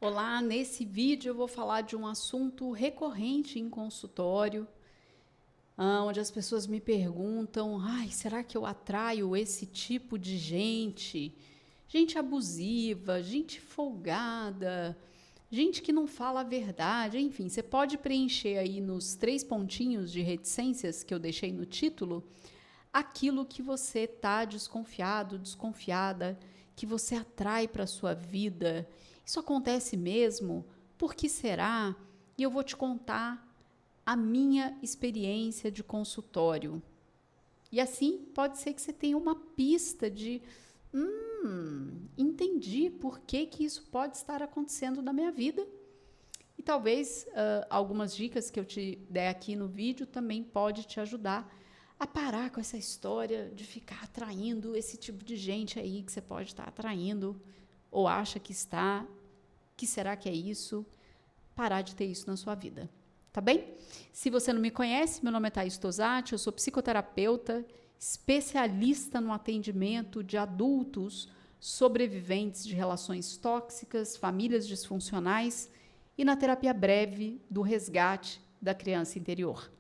Olá, nesse vídeo eu vou falar de um assunto recorrente em consultório, onde as pessoas me perguntam: ai, será que eu atraio esse tipo de gente? Gente abusiva, gente folgada, gente que não fala a verdade, enfim, você pode preencher aí nos 3 pontinhos de reticências que eu deixei no título, aquilo que você está desconfiado, desconfiada, que você atrai para a sua vida. Isso acontece mesmo? Por que será? E eu vou te contar a minha experiência de consultório. E assim pode ser que você tenha uma pista de entendi por que isso pode estar acontecendo na minha vida. E talvez algumas dicas que eu te der aqui no vídeo também pode te ajudar a parar com essa história de ficar atraindo esse tipo de gente aí que você pode estar atraindo ou acha que está. Que será que é isso? Parar de ter isso na sua vida, tá bem? Se você não me conhece, meu nome é Thaís Tosati, eu sou psicoterapeuta, especialista no atendimento de adultos sobreviventes de relações tóxicas, famílias disfuncionais e na terapia breve do resgate da criança interior.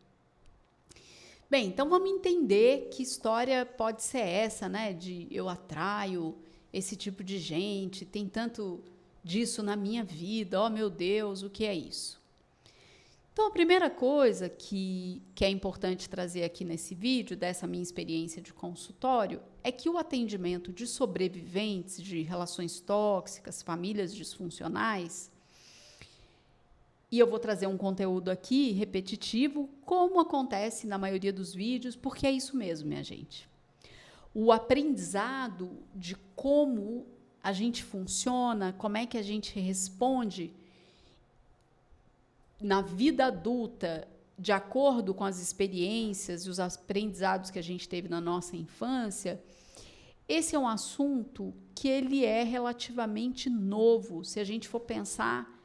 Bem, então vamos entender que história pode ser essa, né? De eu atraio esse tipo de gente, tem tanto disso na minha vida, oh meu Deus, o que é isso? Então, a primeira coisa que é importante trazer aqui nesse vídeo, dessa minha experiência de consultório, é que o atendimento de sobreviventes de relações tóxicas, famílias disfuncionais, e eu vou trazer um conteúdo aqui repetitivo, como acontece na maioria dos vídeos, porque é isso mesmo, minha gente. O aprendizado de como a gente funciona, como é que a gente responde na vida adulta, de acordo com as experiências e os aprendizados que a gente teve na nossa infância, esse é um assunto que ele é relativamente novo, se a gente for pensar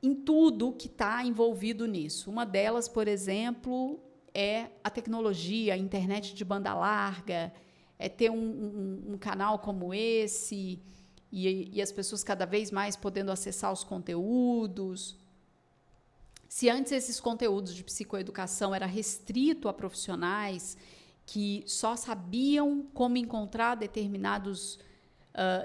em tudo que está envolvido nisso. Uma delas, por exemplo, é a tecnologia, a internet de banda larga, é ter um canal como esse e as pessoas cada vez mais podendo acessar os conteúdos. Se antes esses conteúdos de psicoeducação era restrito a profissionais que só sabiam como encontrar determinados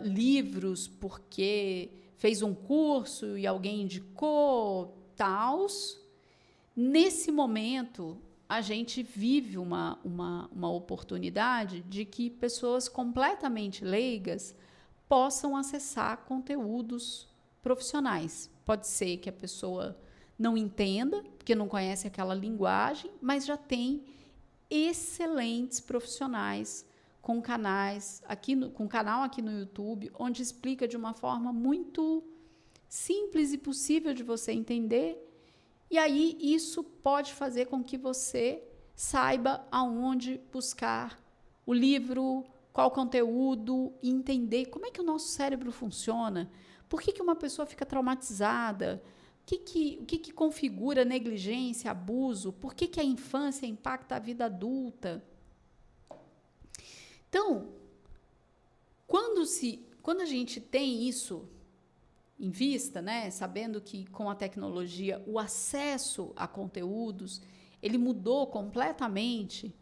livros porque fez um curso e alguém indicou, tals. Nesse momento, a gente vive uma oportunidade de que pessoas completamente leigas possam acessar conteúdos profissionais. Pode ser que a pessoa não entenda, porque não conhece aquela linguagem, mas já tem excelentes profissionais com canais com canal aqui no YouTube, onde explica de uma forma muito simples e possível de você entender. E aí isso pode fazer com que você saiba aonde buscar o livro, qual conteúdo, e entender como é que o nosso cérebro funciona, por que uma pessoa fica traumatizada, o que configura negligência, abuso, por que a infância impacta a vida adulta. Então, quando a gente tem isso em vista, né, sabendo que com a tecnologia o acesso a conteúdos ele mudou completamente.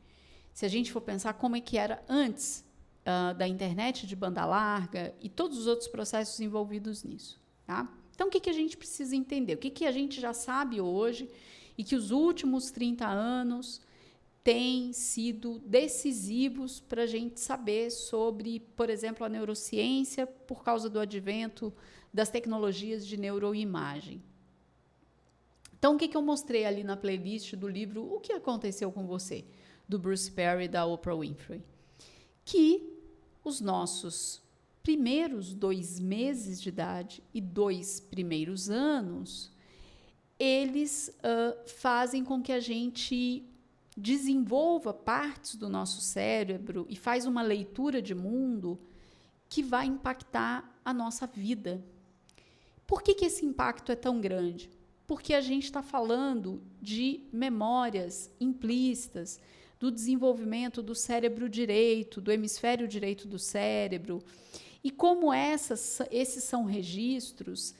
Se a gente for pensar como é que era antes da internet de banda larga e todos os outros processos envolvidos nisso, tá? Então, o que a gente precisa entender? O que a gente já sabe hoje e que os últimos 30 anos têm sido decisivos para a gente saber sobre, por exemplo, a neurociência por causa do advento das tecnologias de neuroimagem. Então, o que eu mostrei ali na playlist do livro O que Aconteceu com Você, do Bruce Perry e da Oprah Winfrey? Que os nossos primeiros 2 meses de idade e 2 primeiros anos, eles fazem com que a gente desenvolva partes do nosso cérebro e faz uma leitura de mundo que vai impactar a nossa vida. Por que esse impacto é tão grande? Porque a gente está falando de memórias implícitas, do desenvolvimento do cérebro direito, do hemisfério direito do cérebro, e como esses são registros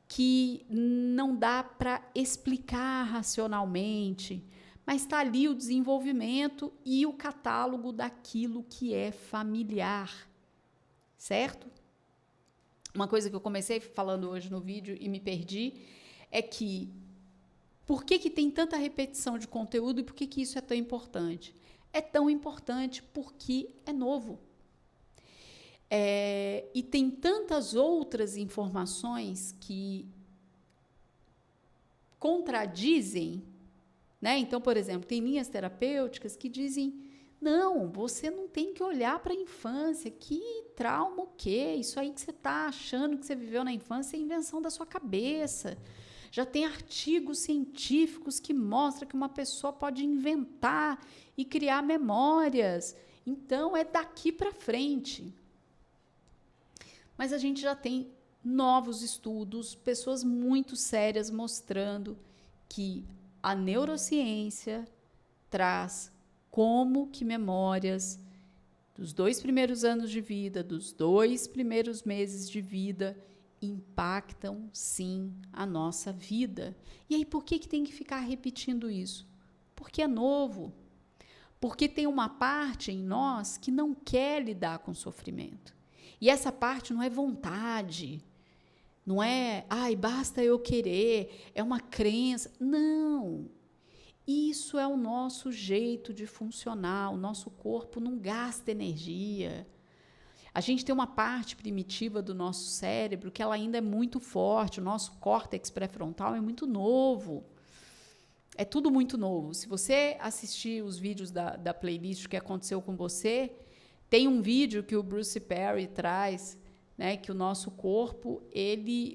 que não dá para explicar racionalmente, mas está ali o desenvolvimento e o catálogo daquilo que é familiar, certo? Uma coisa que eu comecei falando hoje no vídeo e me perdi é que por que tem tanta repetição de conteúdo e por que isso é tão importante? É tão importante porque é novo. E tem tantas outras informações que contradizem, né? Então, por exemplo, tem linhas terapêuticas que dizem: não, você não tem que olhar para a infância, que trauma o quê? Isso aí que você está achando que você viveu na infância é invenção da sua cabeça. Já tem artigos científicos que mostram que uma pessoa pode inventar e criar memórias. Então, é daqui para frente. Mas a gente já tem novos estudos, pessoas muito sérias mostrando que a neurociência traz como que memórias dos 2 primeiros anos de vida, dos 2 primeiros meses de vida, impactam, sim, a nossa vida. E aí, por que tem que ficar repetindo isso? Porque é novo. Porque tem uma parte em nós que não quer lidar com o sofrimento. E essa parte não é vontade, não é, basta eu querer, é uma crença. Não. Isso é o nosso jeito de funcionar. O nosso corpo não gasta energia. A gente tem uma parte primitiva do nosso cérebro que ela ainda é muito forte. O nosso córtex pré-frontal é muito novo. É tudo muito novo. Se você assistir os vídeos da playlist que aconteceu com você, tem um vídeo que o Bruce Perry traz, né, que o nosso corpo,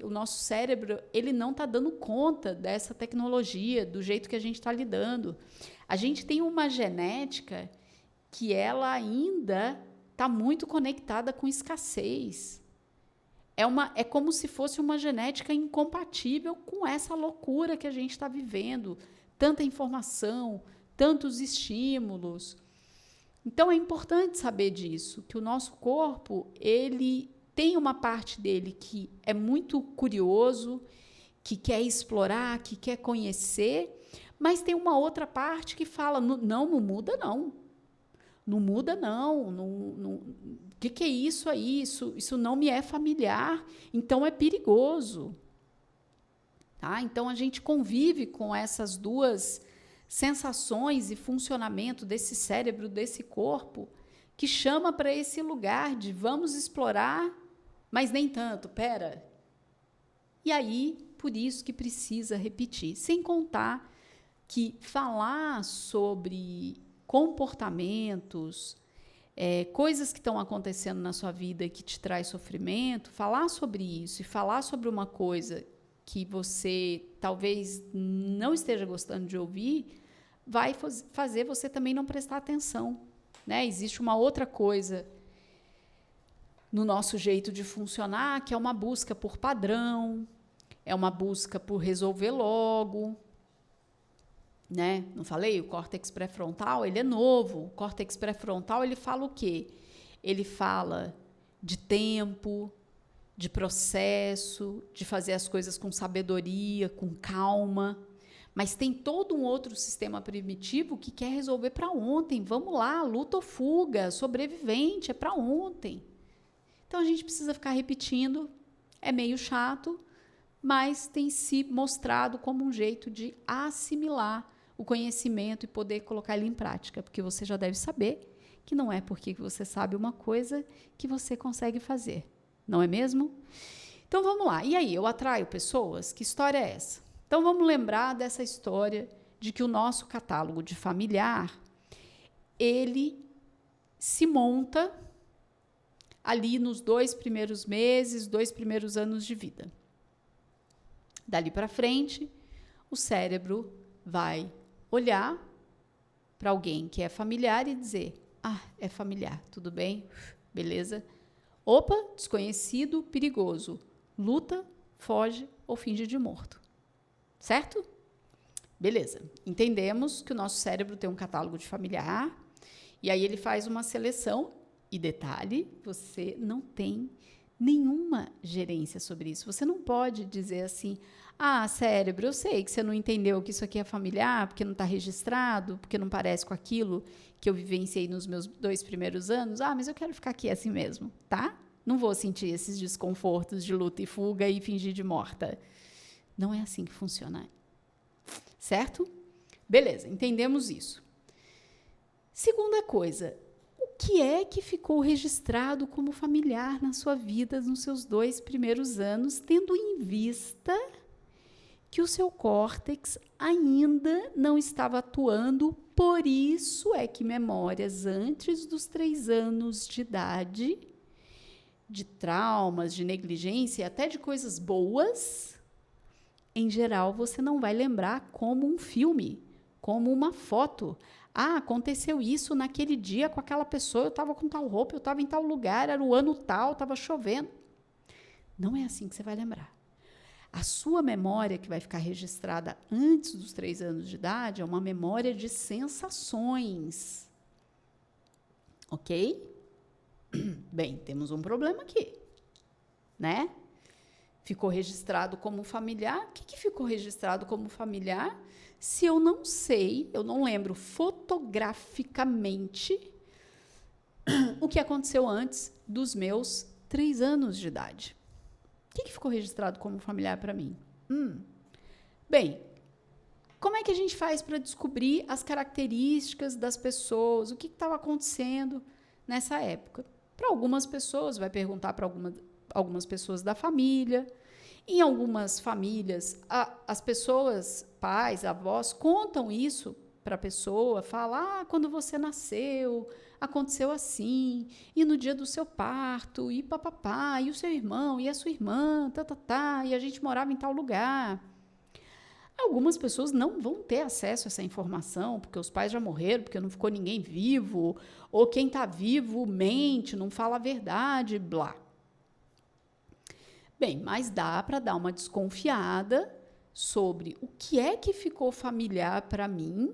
o nosso cérebro, ele não está dando conta dessa tecnologia, do jeito que a gente está lidando. A gente tem uma genética que ela ainda está muito conectada com escassez. É como se fosse uma genética incompatível com essa loucura que a gente está vivendo. Tanta informação, tantos estímulos. Então, é importante saber disso, que o nosso corpo, ele tem uma parte dele que é muito curioso, que quer explorar, que quer conhecer, mas tem uma outra parte que fala, não muda, não. Não muda, não. O que é isso aí? Isso não me é familiar, então é perigoso. Tá? Então, a gente convive com essas duas sensações e funcionamento desse cérebro, desse corpo, que chama para esse lugar de vamos explorar, mas nem tanto, pera. E aí, por isso que precisa repetir. Sem contar que falar sobre comportamentos, coisas que estão acontecendo na sua vida que te traz sofrimento, falar sobre isso e falar sobre uma coisa que você talvez não esteja gostando de ouvir, vai fazer você também não prestar atenção, né? Existe uma outra coisa no nosso jeito de funcionar, que é uma busca por padrão, é uma busca por resolver logo, né? Não falei? O córtex pré-frontal, ele é novo. O córtex pré-frontal, ele fala o quê? Ele fala de tempo, de processo, de fazer as coisas com sabedoria, com calma. Mas tem todo um outro sistema primitivo que quer resolver para ontem. Vamos lá, luta ou fuga, sobrevivente, é para ontem. Então, a gente precisa ficar repetindo. É meio chato, mas tem se mostrado como um jeito de assimilar o conhecimento e poder colocar ele em prática. Porque você já deve saber que não é porque você sabe uma coisa que você consegue fazer. Não é mesmo? Então, vamos lá. E aí, eu atraio pessoas? Que história é essa? Então, vamos lembrar dessa história de que o nosso catálogo de familiar, ele se monta ali nos 2 primeiros meses, 2 primeiros anos de vida. Dali para frente, o cérebro vai olhar para alguém que é familiar e dizer: é familiar, tudo bem, beleza. Opa, desconhecido, perigoso. Luta, foge ou finge de morto. Certo? Beleza. Entendemos que o nosso cérebro tem um catálogo de familiar e aí ele faz uma seleção. E detalhe, você não tem nenhuma gerência sobre isso. Você não pode dizer assim, cérebro, eu sei que você não entendeu que isso aqui é familiar, porque não está registrado, porque não parece com aquilo que eu vivenciei nos meus 2 primeiros anos. Mas eu quero ficar aqui assim mesmo, tá? Não vou sentir esses desconfortos de luta e fuga e fingir de morta. Não é assim que funciona. Certo? Beleza, entendemos isso. Segunda coisa, o que é que ficou registrado como familiar na sua vida nos seus 2 primeiros anos, tendo em vista que o seu córtex ainda não estava atuando, por isso é que memórias antes dos 3 anos de idade, de traumas, de negligência, até de coisas boas, em geral você não vai lembrar como um filme, como uma foto. Aconteceu isso naquele dia com aquela pessoa, eu estava com tal roupa, eu estava em tal lugar, era o ano tal, estava chovendo. Não é assim que você vai lembrar. A sua memória, que vai ficar registrada antes dos 3 anos de idade, é uma memória de sensações. Ok? Bem, temos um problema aqui, né? Ficou registrado como familiar. O que ficou registrado como familiar se eu não sei, eu não lembro fotograficamente o que aconteceu antes dos meus 3 anos de idade? O que ficou registrado como familiar para mim? Bem, como é que a gente faz para descobrir as características das pessoas? O que estava acontecendo nessa época? Para algumas pessoas, vai perguntar para algumas pessoas da família. Em algumas famílias, as pessoas, pais, avós, contam isso para a pessoa, falam, quando você nasceu, aconteceu assim, e no dia do seu parto, e papapá, e o seu irmão, e a sua irmã, e a gente morava em tal lugar. Algumas pessoas não vão ter acesso a essa informação, porque os pais já morreram, porque não ficou ninguém vivo, ou quem está vivo mente, não fala a verdade, blá. Bem, mas dá para dar uma desconfiada sobre o que é que ficou familiar para mim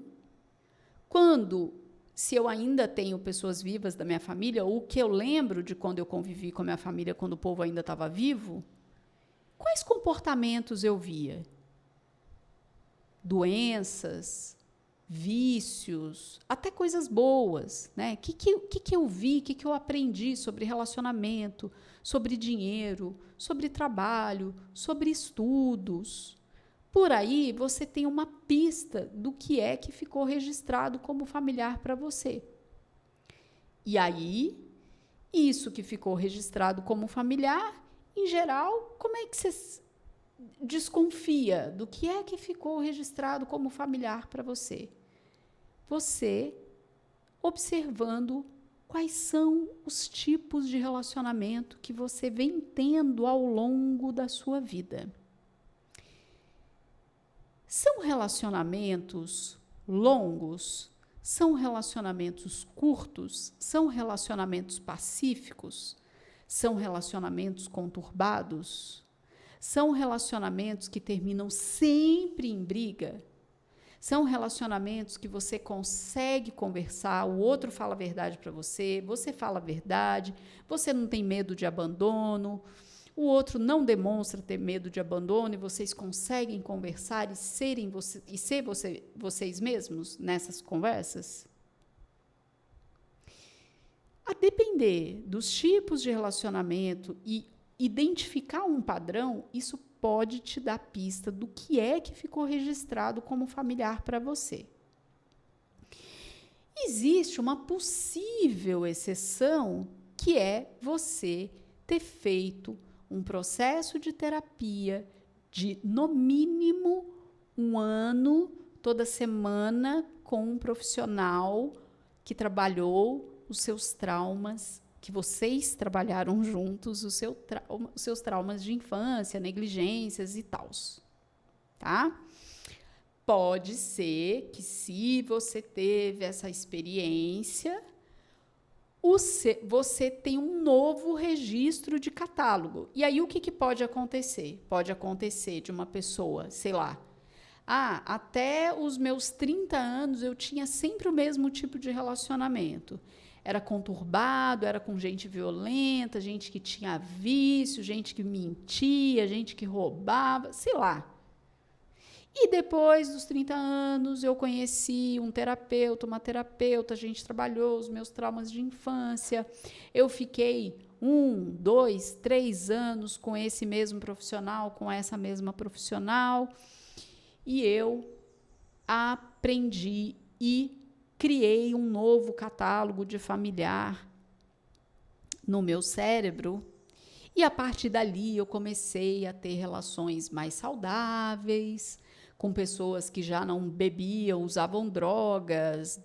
se eu ainda tenho pessoas vivas da minha família, ou o que eu lembro de quando eu convivi com a minha família, quando o povo ainda estava vivo, quais comportamentos eu via? Doenças, vícios, até coisas boas, né? O que eu vi, o que eu aprendi sobre relacionamento, sobre dinheiro, sobre trabalho, sobre estudos. Por aí você tem uma pista do que é que ficou registrado como familiar para você. E aí, isso que ficou registrado como familiar, em geral, como é que você desconfia do que é que ficou registrado como familiar para você? Você observando quais são os tipos de relacionamento que você vem tendo ao longo da sua vida. São relacionamentos longos? São relacionamentos curtos? São relacionamentos pacíficos? São relacionamentos conturbados? São relacionamentos que terminam sempre em briga? São relacionamentos que você consegue conversar, o outro fala a verdade para você, você fala a verdade, você não tem medo de abandono, o outro não demonstra ter medo de abandono e vocês conseguem conversar e ser vocês mesmos nessas conversas? A depender dos tipos de relacionamento e identificar um padrão, isso pode te dar pista do que é que ficou registrado como familiar para você. Existe uma possível exceção, que é você ter feito um processo de terapia de, no mínimo, 1 ano, toda semana, com um profissional que trabalhou os seus traumas, que vocês trabalharam juntos, os seus traumas de infância, negligências e tal, tá? Pode ser que, se você teve essa experiência, você tem um novo registro de catálogo. E aí, o que pode acontecer? Pode acontecer de uma pessoa, sei lá, até os meus 30 anos eu tinha sempre o mesmo tipo de relacionamento. era conturbado, era com gente violenta, gente que tinha vício, gente que mentia, gente que roubava, sei lá. E depois dos 30 anos, eu conheci um terapeuta, uma terapeuta, a gente trabalhou os meus traumas de infância. Eu fiquei 1, 2, 3 anos com esse mesmo profissional, com essa mesma profissional, e eu aprendi e criei um novo catálogo de familiar no meu cérebro. E a partir dali eu comecei a ter relações mais saudáveis, com pessoas que já não bebiam, usavam drogas,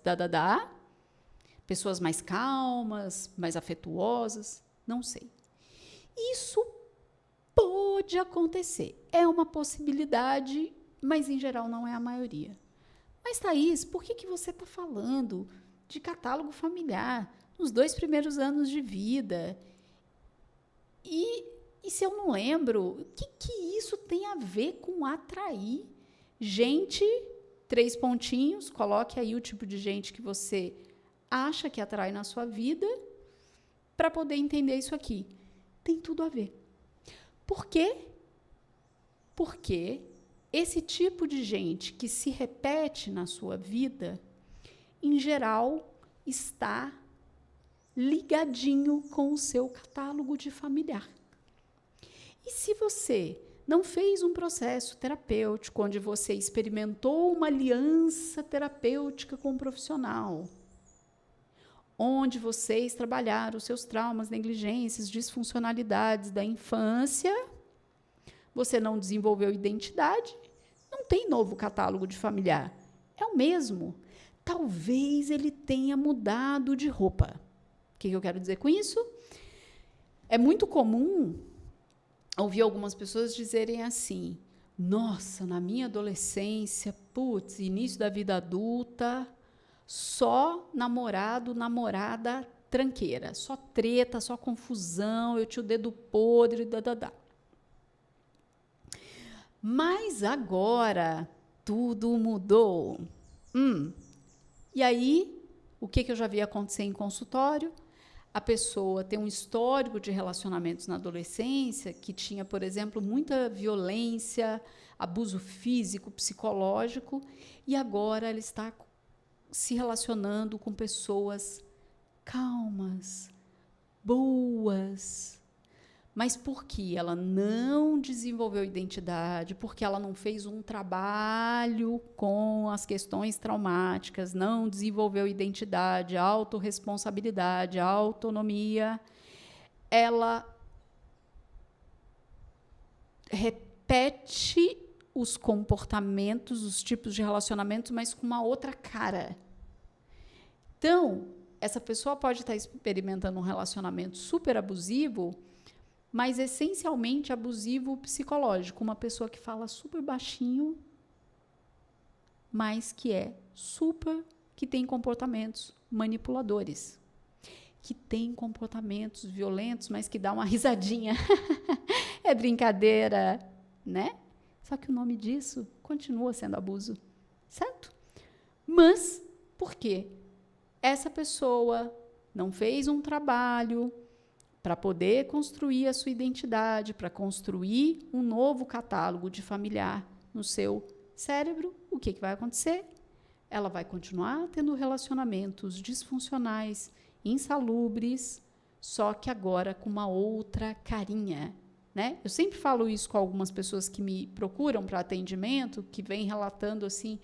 pessoas mais calmas, mais afetuosas, não sei. Isso pode acontecer, é uma possibilidade, mas em geral não é a maioria. Mas, Thaís, por que você está falando de catálogo familiar nos 2 primeiros anos de vida? E se eu não lembro, o que isso tem a ver com atrair gente, 3 pontinhos, coloque aí o tipo de gente que você acha que atrai na sua vida para poder entender isso aqui. Tem tudo a ver. Por quê? Porque esse tipo de gente que se repete na sua vida, em geral, está ligadinho com o seu catálogo de familiar. E se você não fez um processo terapêutico onde você experimentou uma aliança terapêutica com um profissional, onde vocês trabalharam os seus traumas, negligências, disfuncionalidades da infância, você não desenvolveu identidade, não tem novo catálogo de familiar. É o mesmo. Talvez ele tenha mudado de roupa. O que eu quero dizer com isso? É muito comum ouvir algumas pessoas dizerem assim: nossa, na minha adolescência, putz, início da vida adulta, só namorado, namorada tranqueira, só treta, só confusão, eu tinha o dedo podre, Mas agora tudo mudou. E aí, o que eu já vi acontecer em consultório? A pessoa tem um histórico de relacionamentos na adolescência que tinha, por exemplo, muita violência, abuso físico, psicológico, e agora ela está se relacionando com pessoas calmas, boas. Mas por que ela não desenvolveu identidade? Porque ela não fez um trabalho com as questões traumáticas, não desenvolveu identidade, autorresponsabilidade, autonomia. Ela repete os comportamentos, os tipos de relacionamentos, mas com uma outra cara. Então, essa pessoa pode estar experimentando um relacionamento super abusivo, mas essencialmente abusivo psicológico. Uma pessoa que fala super baixinho, mas que tem comportamentos manipuladores, que tem comportamentos violentos, mas que dá uma risadinha. É brincadeira, né? Só que o nome disso continua sendo abuso, certo? Mas por quê? Essa pessoa não fez um trabalho para poder construir a sua identidade, para construir um novo catálogo de familiar no seu cérebro. O que vai acontecer? Ela vai continuar tendo relacionamentos disfuncionais, insalubres, só que agora com uma outra carinha, né? Eu sempre falo isso com algumas pessoas que me procuram para atendimento, que vêm relatando assim: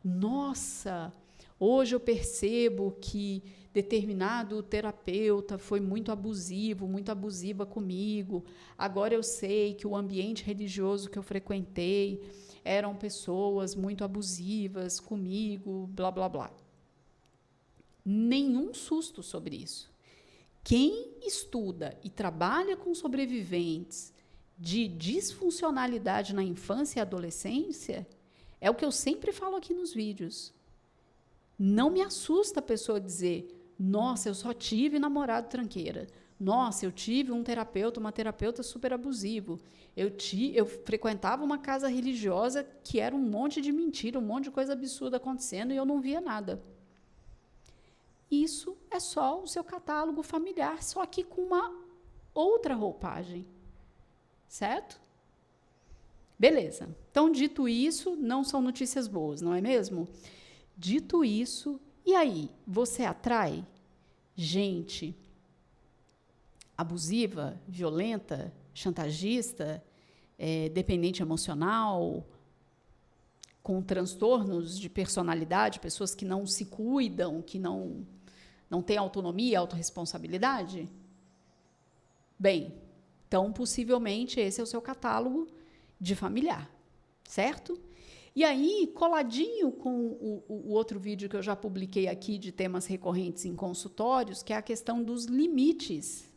nossa, hoje eu percebo que determinado terapeuta foi muito abusivo, muito abusiva comigo. Agora eu sei que o ambiente religioso que eu frequentei eram pessoas muito abusivas comigo, blá, blá, blá. Nenhum susto sobre isso. Quem estuda e trabalha com sobreviventes de disfuncionalidade na infância e adolescência, é o que eu sempre falo aqui nos vídeos. Não me assusta a pessoa dizer: nossa, eu só tive namorado tranqueira. Nossa, eu tive um terapeuta, uma terapeuta super abusivo. Eu frequentava uma casa religiosa que era um monte de mentira, um monte de coisa absurda acontecendo e eu não via nada. Isso é só o seu catálogo familiar, só que com uma outra roupagem, certo? Beleza. Então, dito isso, não são notícias boas, não é mesmo? Dito isso, e aí? Você atrai gente abusiva, violenta, chantagista, dependente emocional, com transtornos de personalidade, pessoas que não se cuidam, que não têm autonomia, autorresponsabilidade? Bem, então, possivelmente, esse é o seu catálogo de familiar, certo? E aí, coladinho com o outro vídeo que eu já publiquei aqui de temas recorrentes em consultórios, que é a questão dos limites.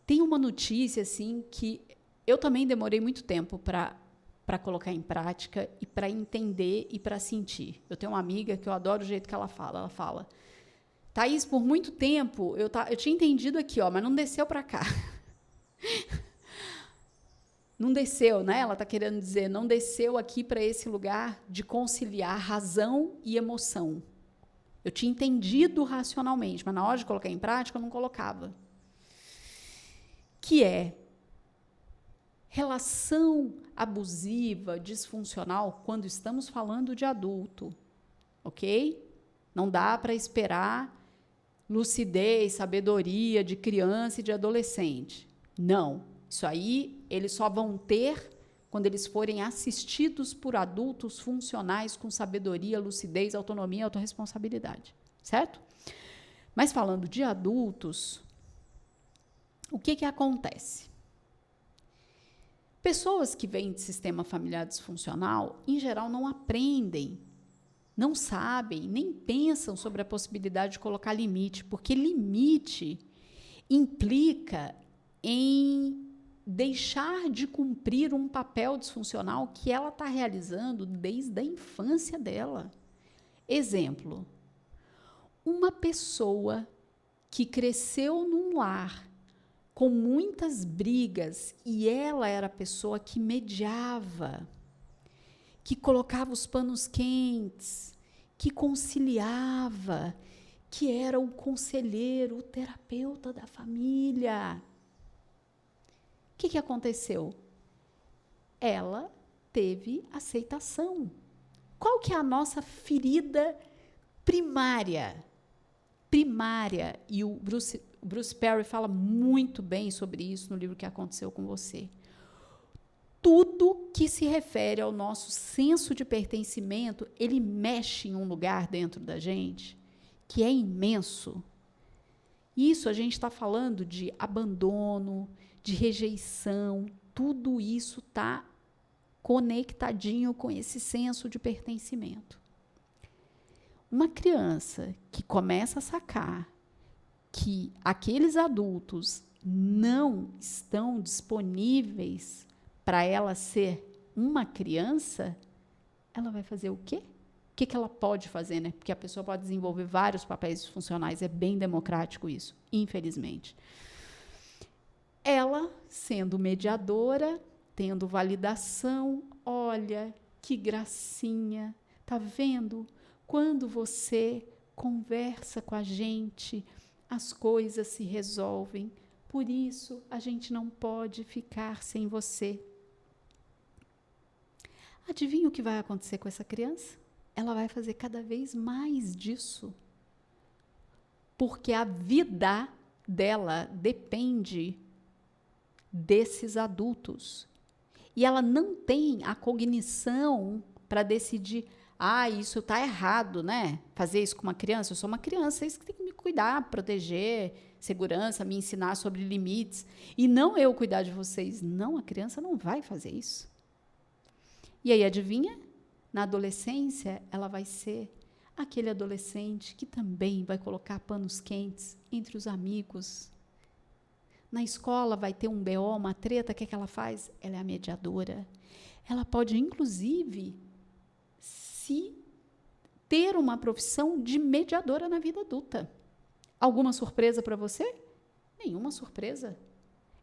Tem uma notícia, assim, que eu também demorei muito tempo para colocar em prática e para entender e para sentir. Eu tenho uma amiga que eu adoro o jeito que ela fala. Ela fala, Thaís, por muito tempo, eu tinha entendido aqui, ó, mas não desceu para cá. Não desceu, né? Ela está querendo dizer, não desceu aqui para esse lugar de conciliar razão e emoção. Eu tinha entendido racionalmente, mas na hora de colocar em prática, eu não colocava. Que é relação abusiva, disfuncional, quando estamos falando de adulto, ok? Não dá para esperar lucidez, sabedoria de criança e de adolescente. Não. Isso aí, eles só vão ter quando eles forem assistidos por adultos funcionais com sabedoria, lucidez, autonomia e autorresponsabilidade, certo? Mas falando de adultos, o que acontece? Pessoas que vêm de sistema familiar disfuncional, em geral, não aprendem, não sabem, nem pensam sobre a possibilidade de colocar limite, porque limite implica em deixar de cumprir um papel disfuncional que ela está realizando desde a infância dela. Exemplo, uma pessoa que cresceu num lar com muitas brigas e ela era a pessoa que mediava, que colocava os panos quentes, que conciliava, que era o conselheiro, o terapeuta da família. O que aconteceu? Ela teve aceitação. Qual que é a nossa ferida primária? Primária, e o Bruce Perry fala muito bem sobre isso no livro Que Aconteceu com Você. Tudo que se refere ao nosso senso de pertencimento, ele mexe em um lugar dentro da gente que é imenso. Isso a gente está falando de abandono, de rejeição, tudo isso está conectadinho com esse senso de pertencimento. Uma criança que começa a sacar que aqueles adultos não estão disponíveis para ela ser uma criança, ela vai fazer o quê? O que ela pode fazer, né? Porque a pessoa pode desenvolver vários papéis disfuncionais, é bem democrático isso, infelizmente. Ela, sendo mediadora, tendo validação, olha, que gracinha, tá vendo? Quando você conversa com a gente, as coisas se resolvem. Por isso, a gente não pode ficar sem você. Adivinha o que vai acontecer com essa criança? Ela vai fazer cada vez mais disso. Porque a vida dela depende desses adultos. E ela não tem a cognição para decidir, isso está errado, né? Fazer isso com uma criança. Eu sou uma criança, é isso que tem que me cuidar, proteger, segurança, me ensinar sobre limites. E não eu cuidar de vocês. Não, a criança não vai fazer isso. E aí, adivinha? Na adolescência, ela vai ser aquele adolescente que também vai colocar panos quentes entre os amigos. Na escola vai ter um BO, uma treta, o que ela faz? Ela é a mediadora. Ela pode, inclusive, ter uma profissão de mediadora na vida adulta. Alguma surpresa para você? Nenhuma surpresa.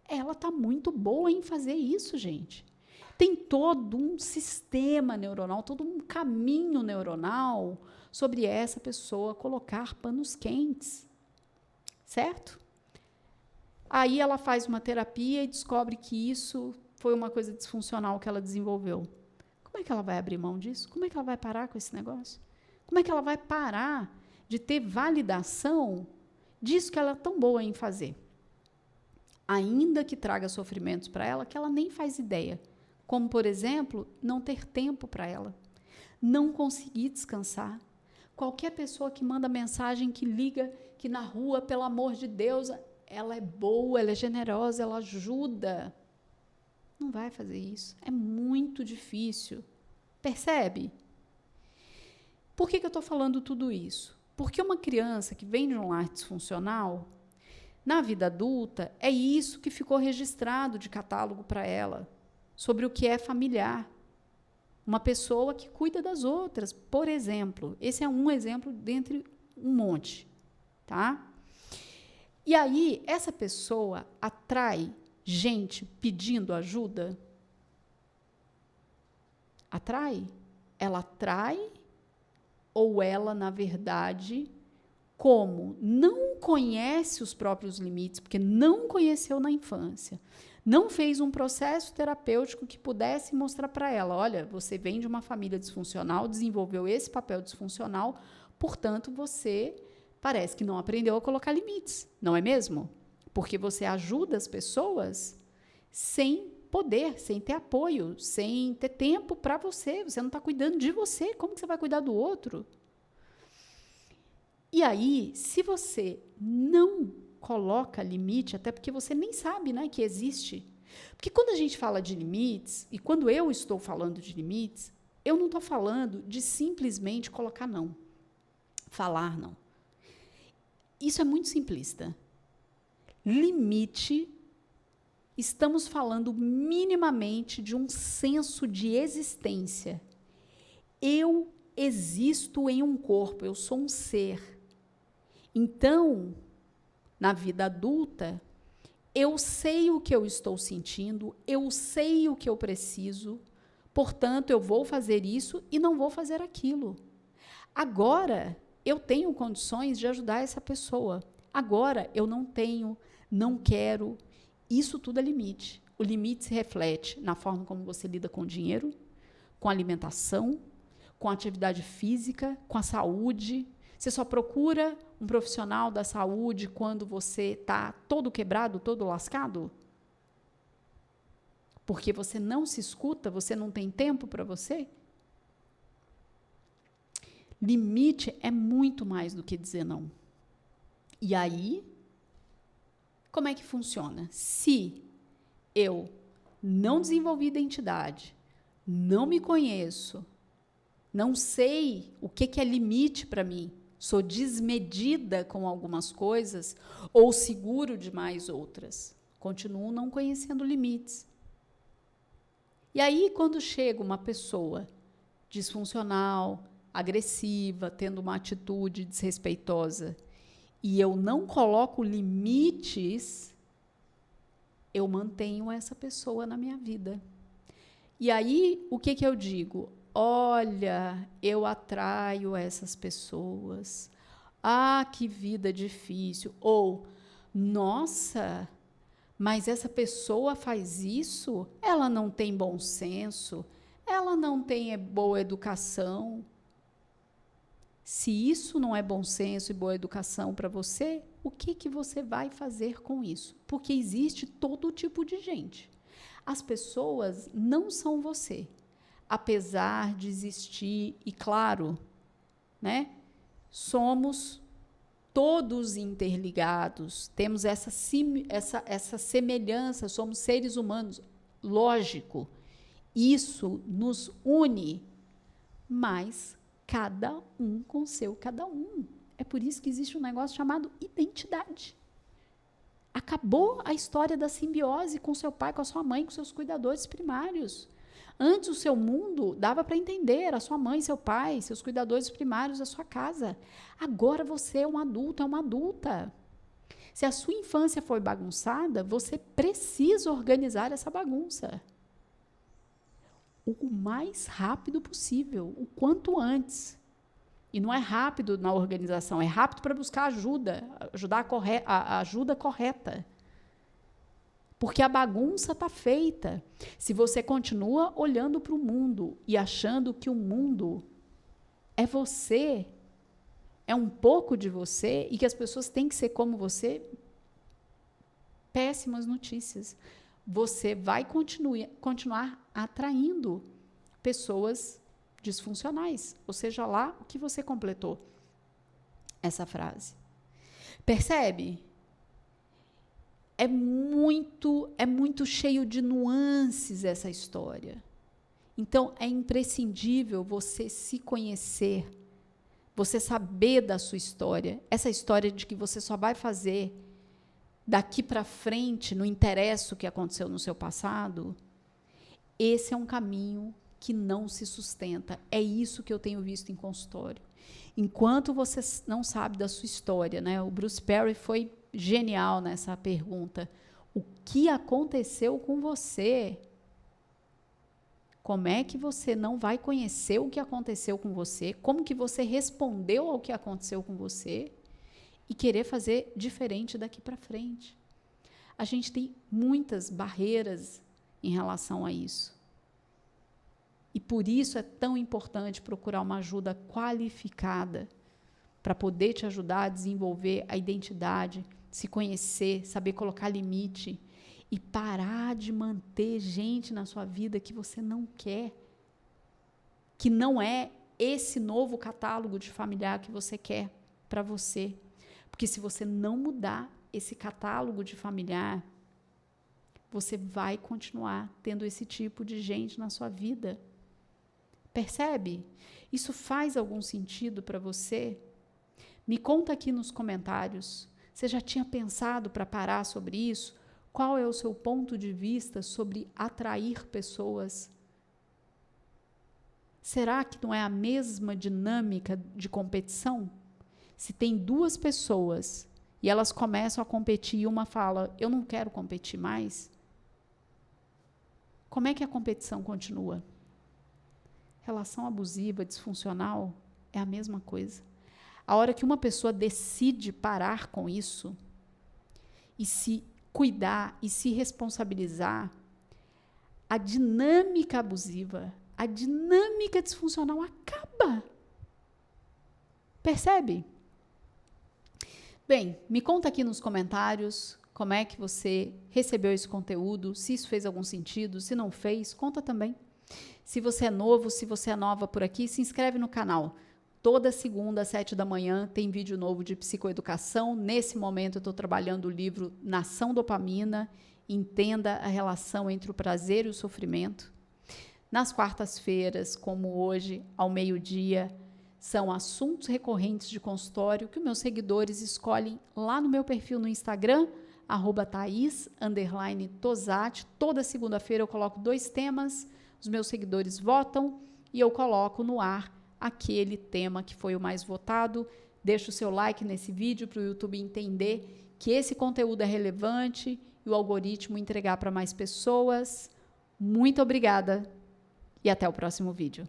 Ela está muito boa em fazer isso, gente. Tem todo um sistema neuronal, todo um caminho neuronal sobre essa pessoa colocar panos quentes, certo? Aí ela faz uma terapia e descobre que isso foi uma coisa disfuncional que ela desenvolveu. Como é que ela vai abrir mão disso? Como é que ela vai parar com esse negócio? Como é que ela vai parar de ter validação disso que ela é tão boa em fazer? Ainda que traga sofrimentos para ela que ela nem faz ideia. Como, por exemplo, não ter tempo para ela, não conseguir descansar. Qualquer pessoa que manda mensagem, que liga, que na rua, pelo amor de Deus, ela é boa, ela é generosa, ela ajuda. Não vai fazer isso. É muito difícil. Percebe? Por que eu estou falando tudo isso? Porque uma criança que vem de um lar disfuncional, na vida adulta, é isso que ficou registrado de catálogo para ela, sobre o que é familiar. Uma pessoa que cuida das outras, por exemplo. Esse é um exemplo dentre um monte, tá? E aí, essa pessoa atrai gente pedindo ajuda? Atrai? Ela atrai ou ela, na verdade, como não conhece os próprios limites, porque não conheceu na infância, não fez um processo terapêutico que pudesse mostrar para ela, olha, você vem de uma família disfuncional, desenvolveu esse papel disfuncional, portanto, você parece que não aprendeu a colocar limites, não é mesmo? Porque você ajuda as pessoas sem poder, sem ter apoio, sem ter tempo para você. Você não está cuidando de você. Como que você vai cuidar do outro? E aí, se você não coloca limite, até porque você nem sabe, né, que existe. Porque quando a gente fala de limites, e quando eu estou falando de limites, eu não estou falando de simplesmente colocar não. Falar não. Isso é muito simplista. Limite, estamos falando minimamente de um senso de existência. Eu existo em um corpo, eu sou um ser. Então, na vida adulta, eu sei o que eu estou sentindo, eu sei o que eu preciso, portanto, eu vou fazer isso e não vou fazer aquilo. Agora, eu tenho condições de ajudar essa pessoa. Agora, eu não tenho, não quero. Isso tudo é limite. O limite se reflete na forma como você lida com o dinheiro, com a alimentação, com a atividade física, com a saúde. Você só procura um profissional da saúde quando você está todo quebrado, todo lascado? Porque você não se escuta, você não tem tempo para você? Limite é muito mais do que dizer não. E aí, como é que funciona? Se eu não desenvolvi identidade, não me conheço, não sei o que é limite para mim, sou desmedida com algumas coisas ou seguro demais outras, continuo não conhecendo limites. E aí, quando chega uma pessoa disfuncional, agressiva, tendo uma atitude desrespeitosa, e eu não coloco limites, eu mantenho essa pessoa na minha vida. E aí, o que eu digo? Olha, eu atraio essas pessoas. Ah, que vida difícil. Ou, nossa, mas essa pessoa faz isso? Ela não tem bom senso, ela não tem boa educação. Se isso não é bom senso e boa educação para você, o que você vai fazer com isso? Porque existe todo tipo de gente. As pessoas não são você, apesar de existir, e claro, né, somos todos interligados, temos essa semelhança, somos seres humanos, lógico, isso nos une, mas cada um com seu cada um. É por isso que existe um negócio chamado identidade. Acabou a história da simbiose com seu pai, com a sua mãe, com seus cuidadores primários. Antes, o seu mundo dava para entender, era sua mãe, seu pai, seus cuidadores primários, a sua casa. Agora você é um adulto, é uma adulta. Se a sua infância foi bagunçada, você precisa organizar essa bagunça. o mais rápido possível, o quanto antes. E não é rápido na organização, é rápido para buscar a ajuda correta. Porque a bagunça está feita. Se você continua olhando para o mundo e achando que o mundo é você, é um pouco de você e que as pessoas têm que ser como você, péssimas notícias. Você vai continuar atraindo pessoas disfuncionais, ou seja lá o que você completou essa frase. Percebe? É muito cheio de nuances essa história. Então, é imprescindível você se conhecer, você saber da sua história. Essa história de que você só vai fazer daqui para frente, não interessa o que aconteceu no seu passado, esse é um caminho que não se sustenta. É isso que eu tenho visto em consultório. Enquanto você não sabe da sua história, né? O Bruce Perry foi genial nessa pergunta. O que aconteceu com você? Como é que você não vai conhecer o que aconteceu com você? Como que você respondeu ao que aconteceu com você? E querer fazer diferente daqui para frente. A gente tem muitas barreiras em relação a isso. E por isso é tão importante procurar uma ajuda qualificada para poder te ajudar a desenvolver a identidade, se conhecer, saber colocar limite e parar de manter gente na sua vida que você não quer, que não é esse novo catálogo de familiar que você quer para você. Porque se você não mudar esse catálogo de familiar, você vai continuar tendo esse tipo de gente na sua vida. Percebe? Isso faz algum sentido para você? Me conta aqui nos comentários. Você já tinha pensado para parar sobre isso? Qual é o seu ponto de vista sobre atrair pessoas? Será que não é a mesma dinâmica de competição? Se tem duas pessoas e elas começam a competir e uma fala, eu não quero competir mais, como é que a competição continua? Relação abusiva, disfuncional, é a mesma coisa. A hora que uma pessoa decide parar com isso e se cuidar e se responsabilizar, a dinâmica abusiva, a dinâmica disfuncional acaba. Percebe? Bem, me conta aqui nos comentários como é que você recebeu esse conteúdo, se isso fez algum sentido, se não fez, conta também. Se você é novo, se você é nova por aqui, se inscreve no canal. Toda segunda, às 7 da manhã, tem vídeo novo de psicoeducação. Nesse momento, eu estou trabalhando o livro Nação Dopamina, Entenda a Relação entre o Prazer e o Sofrimento. Nas quartas-feiras, como hoje, ao meio-dia, são assuntos recorrentes de consultório que os meus seguidores escolhem lá no meu perfil no Instagram, @Thaís_Tosati. Toda segunda-feira eu coloco 2 temas, os meus seguidores votam e eu coloco no ar aquele tema que foi o mais votado. Deixa o seu like nesse vídeo para o YouTube entender que esse conteúdo é relevante e o algoritmo entregar para mais pessoas. Muito obrigada e até o próximo vídeo.